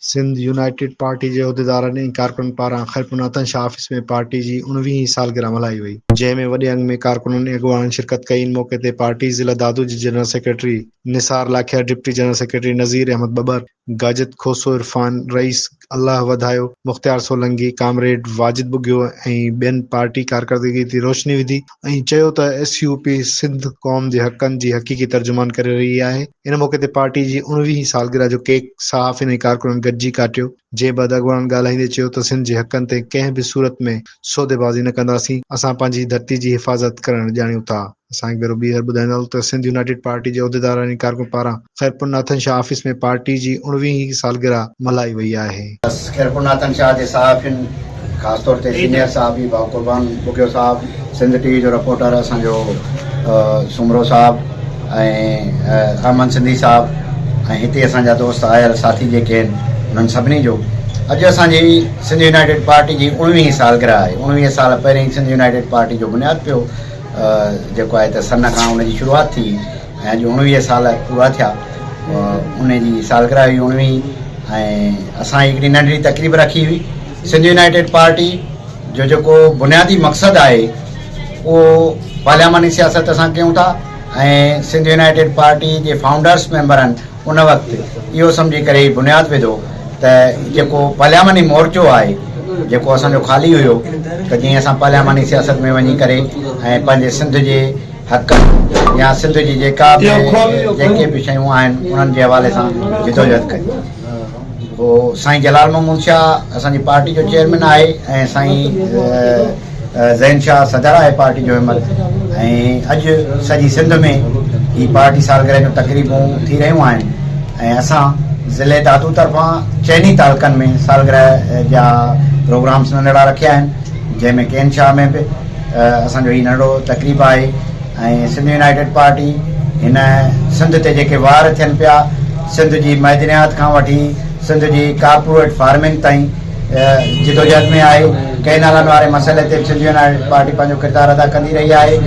Sindh United party जे उहिदेदारनि ऐं कारकुननि पारां खैरपुनातन शाह ऑफिस में पार्टी जी 19वीं सालगिरह मल्हाई वई, जंहिं में वॾे अंग में कारकुननि ऐं अॻुवाणनि शिरकत कई। इन मौक़े ते पार्टी ज़िला दादू जी general secretary Nisar Lakhia, deputy general secretary Nazir Ahmed Babar, Gajid Khoso Irfan Rais Allah Wadhayo, Mukhtiar Solanki, comrade Wajid Bughio ऐं ॿियनि पार्टी कारकर्दगी ते रोशनी विधी ऐं चयो त SUP सिंध क़ौम जे हक़नि जी हक़ीक़ी तर्जुमान करे रही आहे। इन मौक़े ते पार्टी जी 19वीं सालगिरह जो केक सहाफ़ियुनि ऐं कारकुननि गॾिजी काटियो। जंहिं बैदि अॻुवाणनि ॻाल्हाईंदे चयो त सिंध जे हक़नि ते कंहिं बि सूरत में सौदेबाज़ी न कंदासीं। असां पंहिंजी धरती जी हिफ़ाज़त करणु ॼाणियूं था। असांखे भेरो ॿीहर ॿुधाईंदो त सिंध यूनाइटेड पार्टी जे उहिदेदारनि ऐं कारकुन पारां खैरपुनातन शाह ऑफिस में पार्टी जी 19वीं सालगिरह मल्हाई वई आहे। खैरपुनातन शाह जे सहाफ़ियुनि, ख़ासि तौर ते सीनियर साहब भाउ कुर्बान बुगियो साहब, सिंध TV जो रिपोर्टर असांजो सुमरो साहब ऐं अमन सिंधी साहब ऐं हिते असांजा दोस्त आयल साथी जेके आहिनि उन्हनि सभिनी जो अॼु असांजी सिंध यूनाइटेड पार्टी जी 19वीं सालगिरह आहे। 19 साल पहिरीं सिंध यूनाइटेड पार्टी जो बुनियादु पियो जेको आहे त सन खां उनजी शुरूआति थी ऐं अॼु 19 साल पूरा थिया। उन जी सालगिरह हुई 19 ऐं असां हिकिड़ी नंढड़ी तक़रीब रखी हुई। सिंध यूनाइटेड पार्टी जो जेको बुनियादी मक़सदु आहे उहो पार्लियामानी सियासत असां कयूं था ऐं सिंध यूनाइटेड पार्टी जे फाउंडर्स मेंबर आहिनि उन वक़्तु इहो सम्झी करे ई बुनियादु विधो त जेको पार्लियामानी मोर्चो आहे जेको असांजो ख़ाली हुयो त जीअं असां पार्लियामानी सियासत में वञी करे ऐं पंहिंजे सिंध जे हक़ या सिंध जी जेके बि शयूं आहिनि उन्हनि जे हवाले सां जिदोजहद कई। पोइ साईं जलाल महमूद शाह असांजी पार्टी जो चेयरमैन आहे ऐं साईं ज़ैन शाह सदर आहे पार्टी जो मेंबर ऐं अॼु सॼी सिंध में ही पार्टी सालगिरह जूं तक़रीबूं थी रहियूं आहिनि ऐं असां ज़िले दादू तरफ़ां चइनी तालुकनि में सालगिरह जा प्रोग्राम्स नंढड़ा रखिया आहिनि, जंहिंमें केन शाह में बि असांजो हीउ नंढिड़ो तक़रीब आहे ऐं सिंध यूनाइटेड पार्टी हिन सिंध ते जेके वार थियनि पिया, सिंध जी मैदनियात खां वठी सिंध जी कारपोरेट फार्मिंग ताईं जिदोजहद में आहे। कंहिं नालनि वारे मसइले ते सिंध यूनाइटेड पार्टी पंहिंजो किरदारु अदा कंदी रही आहे।